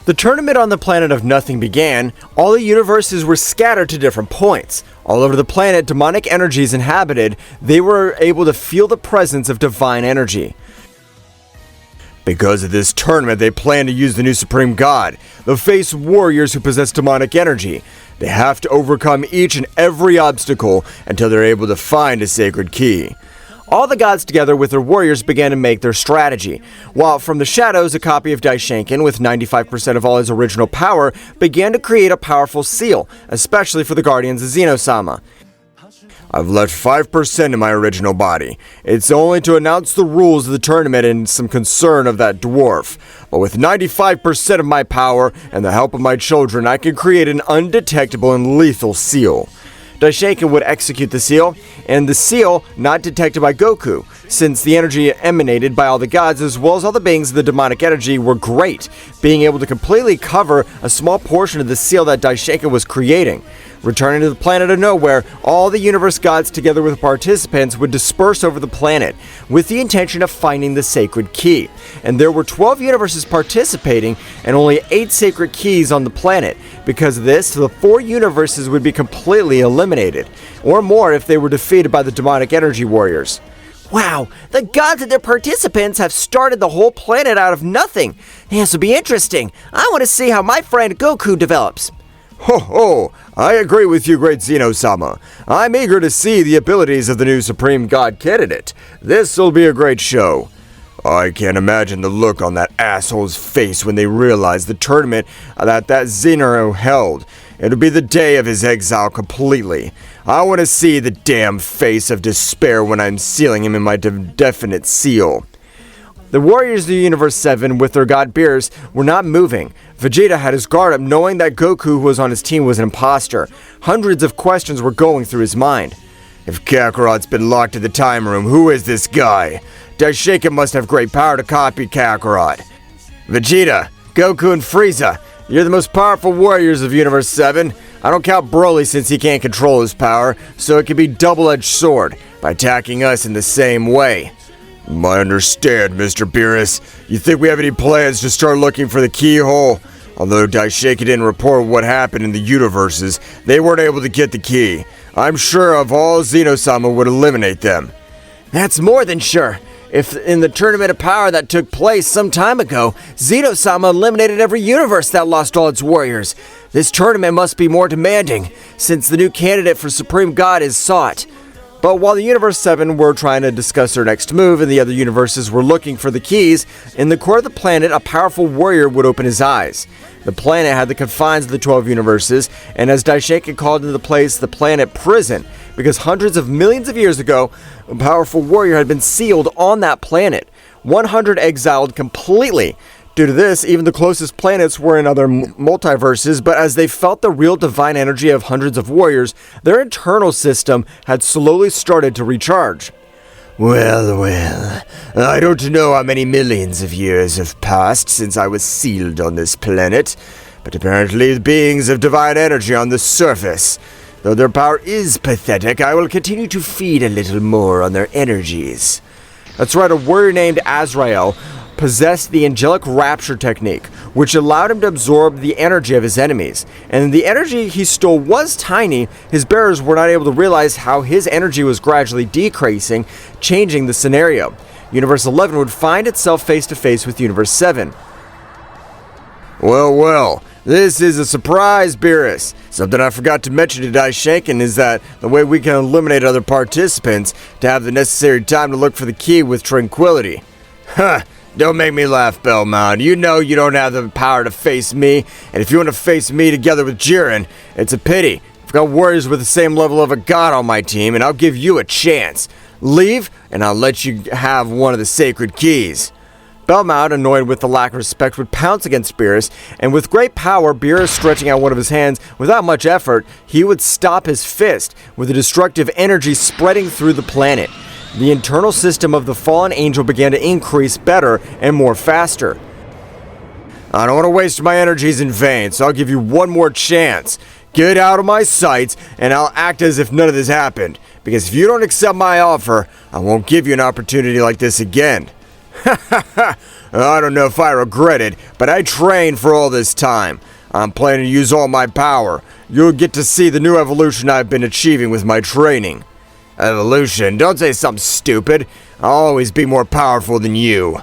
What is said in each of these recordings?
The tournament on the planet of nothing began. All the universes were scattered to different points. All over the planet, demonic energies inhabited. They were able to feel the presence of divine energy. Because of this tournament, they plan to use the new Supreme God. They'll face warriors who possess demonic energy. They have to overcome each and every obstacle until they're able to find a sacred key. All the gods together with their warriors began to make their strategy, while from the shadows a copy of Daishinkan with 95% of all his original power began to create a powerful seal, especially for the guardians of Zeno-sama. I've left 5% in my original body. It's only to announce the rules of the tournament and some concern of that dwarf. But with 95% of my power and the help of my children, I can create an undetectable and lethal seal. Daishinkan would execute the seal, and the seal not detected by Goku, since the energy emanated by all the gods as well as all the beings of the demonic energy were great, being able to completely cover a small portion of the seal that Daishinkan was creating. Returning to the planet of nowhere, all the universe gods together with participants would disperse over the planet with the intention of finding the sacred key. And there were 12 universes participating and only 8 sacred keys on the planet. Because of this, the 4 universes would be completely eliminated, or more if they were defeated by the demonic energy warriors. Wow, the gods and their participants have started the whole planet out of nothing. This will be interesting. I want to see how my friend Goku develops. Ho ho! I agree with you, great Zeno-sama. I'm eager to see the abilities of the new Supreme God candidate. This'll be a great show. I can't imagine the look on that asshole's face when they realize the tournament that Zeno held. It'll be the day of his exile completely. I want to see the damn face of despair when I'm sealing him in my definite seal. The warriors of the Universe 7 with their god Beerus were not moving. Vegeta had his guard up knowing that Goku who was on his team was an imposter. Hundreds of questions were going through his mind. If Kakarot's been locked in the time room, who is this guy? Daishinkan must have great power to copy Kakarot. Vegeta, Goku, and Frieza, you're the most powerful warriors of Universe 7. I don't count Broly since he can't control his power, so it could be double-edged sword by attacking us in the same way. I understand, Mr. Beerus. You think we have any plans to start looking for the keyhole? Although Daishinkan didn't report what happened in the universes, they weren't able to get the key. I'm sure of all Zeno-sama would eliminate them. That's more than sure. If in the tournament of power that took place some time ago, Zeno-sama eliminated every universe that lost all its warriors. This tournament must be more demanding, since the new candidate for Supreme God is sought. But while the Universe 7 were trying to discuss their next move and the other universes were looking for the keys, in the core of the planet a powerful warrior would open his eyes. The planet had the confines of the 12 universes, and as Daishinkan called into place the planet prison, because hundreds of millions of years ago, a powerful warrior had been sealed on that planet. 100 exiled completely. Due to this, even the closest planets were in other multiverses, but as they felt the real divine energy of hundreds of warriors, their internal system had slowly started to recharge. Well, I don't know how many millions of years have passed since I was sealed on this planet, but apparently the beings of divine energy on the surface. Though their power is pathetic, I will continue to feed a little more on their energies. That's right, a warrior named Azrael possessed the angelic rapture technique, which allowed him to absorb the energy of his enemies. And the energy he stole was tiny. His bearers were not able to realize how his energy was gradually decreasing, changing the scenario. Universe 11 would find itself face to face with Universe 7. Well, this is a surprise, Beerus. Something I forgot to mention to Daishinkan is that the way we can eliminate other participants to have the necessary time to look for the key with tranquility. Huh. Don't make me laugh, Belmod. You know you don't have the power to face me, and if you want to face me together with Jiren, it's a pity. I've got warriors with the same level of a god on my team, and I'll give you a chance. Leave, and I'll let you have one of the sacred keys. Belmod, annoyed with the lack of respect, would pounce against Beerus, and with great power, Beerus stretching out one of his hands, without much effort, he would stop his fist, with the destructive energy spreading through the planet. The internal system of the fallen angel began to increase better and more faster. I don't want to waste my energies in vain, so I'll give you one more chance. Get out of my sights, and I'll act as if none of this happened. Because if you don't accept my offer, I won't give you an opportunity like this again. I don't know if I regret it, but I trained for all this time. I'm planning to use all my power. You'll get to see the new evolution I've been achieving with my training. Evolution? Don't say something stupid. I'll always be more powerful than you.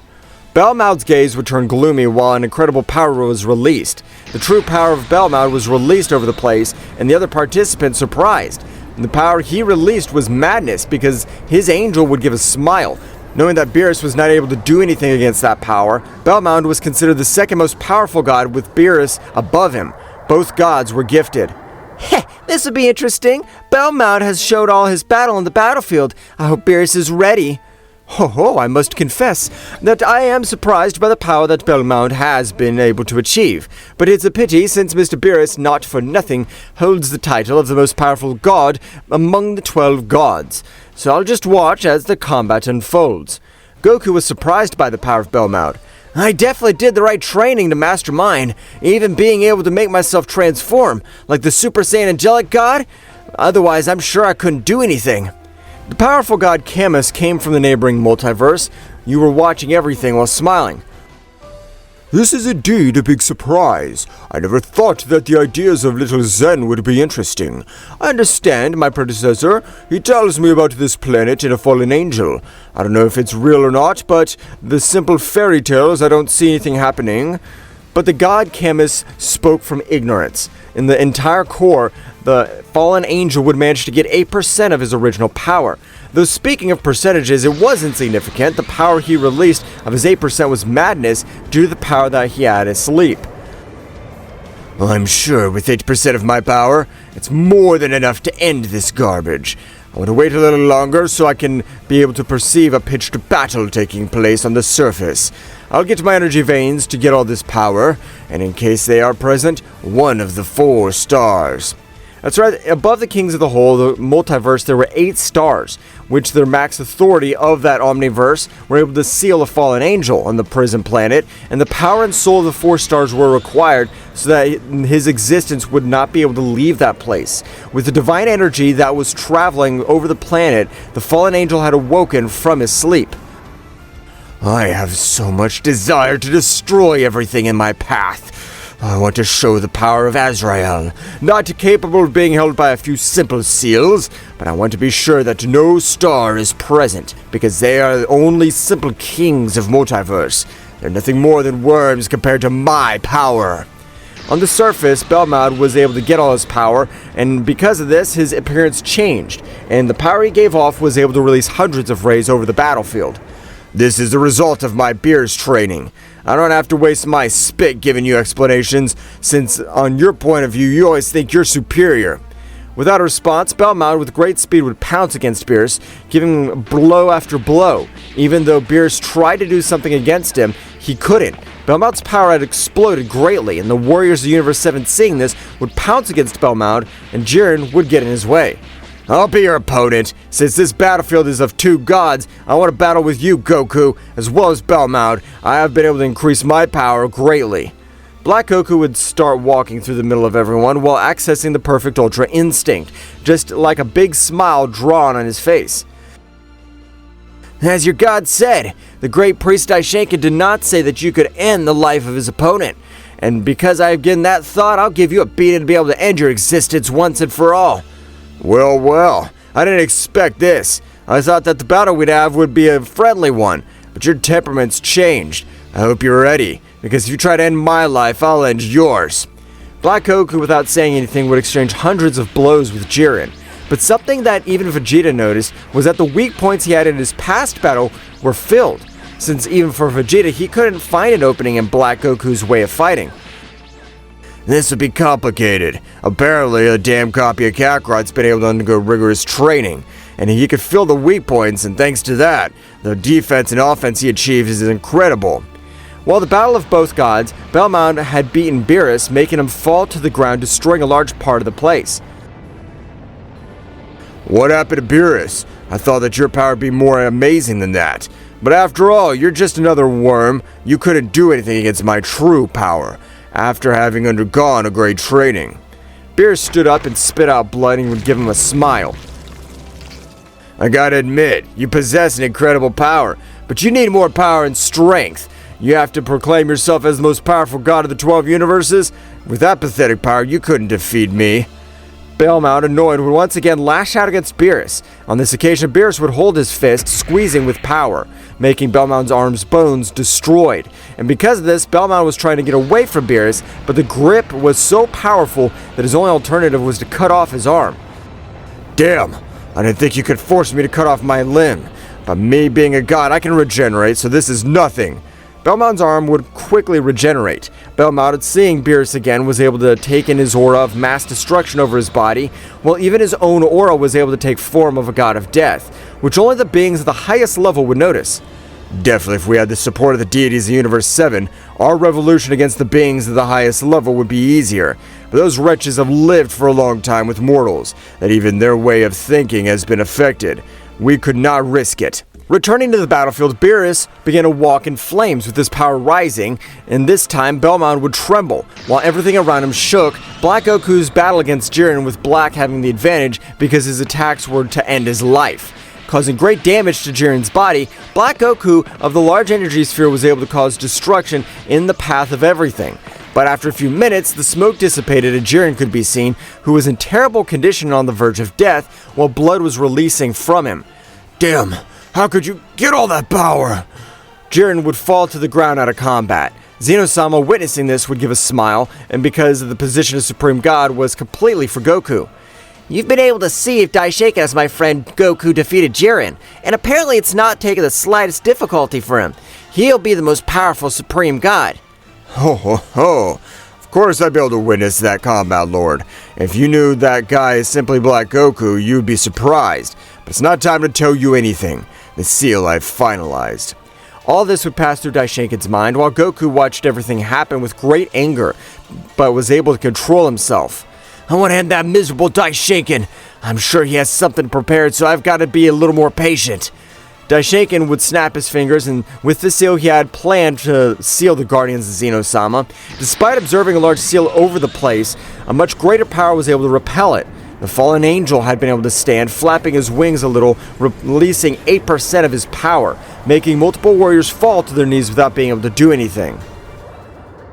Belmod's gaze would turn gloomy while an incredible power was released. The true power of Belmod was released over the place, and the other participants surprised. The power he released was madness because his angel would give a smile. Knowing that Beerus was not able to do anything against that power, Belmod was considered the second most powerful god with Beerus above him. Both gods were gifted. Heh, this will be interesting. Belmod has showed all his battle on the battlefield. I hope Beerus is ready. Ho, I must confess that I am surprised by the power that Belmod has been able to achieve. But it's a pity since Mr. Beerus, not for nothing, holds the title of the most powerful god among the 12 gods. So I'll just watch as the combat unfolds. Goku was surprised by the power of Belmod. I definitely did the right training to master mine, even being able to make myself transform, like the Super Saiyan Angelic God. Otherwise, I'm sure I couldn't do anything. The powerful god Camus came from the neighboring multiverse. You were watching everything while smiling. This is indeed a big surprise. I never thought that the ideas of little Zen would be interesting. I understand my predecessor. He tells me about this planet and a fallen angel. I don't know if it's real or not, but the simple fairy tales, I don't see anything happening. But the god Camus spoke from ignorance. In the entire core, the fallen angel would manage to get 8% of his original power. Though speaking of percentages, it was insignificant. The power he released of his 8% was madness due to the power that he had asleep. I'm sure with 8% of my power, it's more than enough to end this garbage. I want to wait a little longer so I can be able to perceive a pitched battle taking place on the surface. I'll get my energy veins to get all this power, and in case they are present, one of the 4 stars. That's right, above the Kings of the Whole, the multiverse, there were 8 stars, which their max authority of that omniverse were able to seal a fallen angel on the prison planet, and the power and soul of the 4 stars were required so that his existence would not be able to leave that place. With the divine energy that was traveling over the planet, the fallen angel had awoken from his sleep. I have so much desire to destroy everything in my path. I want to show the power of Azrael, not capable of being held by a few simple seals, but I want to be sure that no star is present, because they are the only simple kings of multiverse. They're nothing more than worms compared to my power. On the surface, Belmod was able to get all his power, and because of this, his appearance changed, and the power he gave off was able to release hundreds of rays over the battlefield. This is the result of my Beerus training. I don't have to waste my spit giving you explanations, since on your point of view, you always think you're superior. Without a response, Belmod with great speed would pounce against Beerus, giving blow after blow. Even though Beerus tried to do something against him, he couldn't. Belmod's power had exploded greatly, and the warriors of Universe 7 seeing this would pounce against Belmod, and Jiren would get in his way. I'll be your opponent. Since this battlefield is of 2 gods, I want to battle with you, Goku, as well as Belmod. I have been able to increase my power greatly. Black Goku would start walking through the middle of everyone while accessing the perfect Ultra Instinct, just like a big smile drawn on his face. As your god said, the great priest Daishinkan did not say that you could end the life of his opponent. And because I have given that thought, I'll give you a beating to be able to end your existence once and for all. Well, I didn't expect this. I thought that the battle we'd have would be a friendly one, but your temperament's changed. I hope you're ready, because if you try to end my life, I'll end yours. Black Goku, without saying anything, would exchange hundreds of blows with Jiren. But something that even Vegeta noticed was that the weak points he had in his past battle were filled, since even for Vegeta, he couldn't find an opening in Black Goku's way of fighting. This would be complicated. Apparently, a damn copy of Kakarot's been able to undergo rigorous training, and he could fill the weak points, and thanks to that, the defense and offense he achieved is incredible. While the battle of both gods, Belmod had beaten Beerus, making him fall to the ground, destroying a large part of the place. What happened to Beerus? I thought that your power would be more amazing than that. But after all, you're just another worm. You couldn't do anything against my true power, after having undergone a great training. Beerus stood up and spit out blood and would give him a smile. I gotta admit, you possess an incredible power, but you need more power and strength. You have to proclaim yourself as the most powerful god of the 12 universes? With that pathetic power, you couldn't defeat me. Belmod, annoyed, would once again lash out against Beerus. On this occasion, Beerus would hold his fist, squeezing with power, making Belmod's arms' bones destroyed. And because of this, Belmod was trying to get away from Beerus, but the grip was so powerful that his only alternative was to cut off his arm. Damn, I didn't think you could force me to cut off my limb. But me being a god, I can regenerate, so this is nothing. Belmod's arm would quickly regenerate. Belmod, seeing Beerus again, was able to take in his aura of mass destruction over his body, while even his own aura was able to take form of a god of death, which only the beings of the highest level would notice. Definitely, if we had the support of the deities of Universe 7, our revolution against the beings of the highest level would be easier. But those wretches have lived for a long time with mortals, that even their way of thinking has been affected. We could not risk it. Returning to the battlefield, Beerus began to walk in flames with his power rising, and this time Belmod would tremble, while everything around him shook. Black Goku's battle against Jiren, with Black having the advantage because his attacks were to end his life. Causing great damage to Jiren's body, Black Goku of the large energy sphere was able to cause destruction in the path of everything. But after a few minutes, the smoke dissipated and Jiren could be seen, who was in terrible condition on the verge of death, while blood was releasing from him. Damn! How could you get all that power? Jiren would fall to the ground out of combat. Zeno-sama, witnessing this, would give a smile, and because of the position of Supreme God was completely for Goku. You've been able to see if Daishinkan as my friend Goku defeated Jiren, and apparently it's not taking the slightest difficulty for him. He'll be the most powerful Supreme God. Ho ho ho! Of course I'd be able to witness that combat, Lord. If you knew that guy is simply Black Goku, you'd be surprised. But it's not time to tell you anything. The seal I've finalized. All this would pass through Daishinkan's mind while Goku watched everything happen with great anger, but was able to control himself. I want to end that miserable Daishinkan. I'm sure he has something prepared, so I've got to be a little more patient. Daishinkan would snap his fingers, and with the seal he had planned to seal the Guardians of Zeno-sama. Despite observing a large seal over the place, a much greater power was able to repel it. The fallen angel had been able to stand, flapping his wings a little, releasing 8% of his power, making multiple warriors fall to their knees without being able to do anything.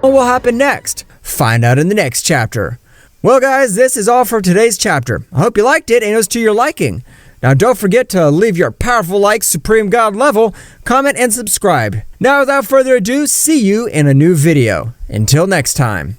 What will happen next? Find out in the next chapter. Well guys, this is all for today's chapter. I hope you liked it and it was to your liking. Now don't forget to leave your powerful like Supreme God level, comment and subscribe. Now without further ado, see you in a new video. Until next time.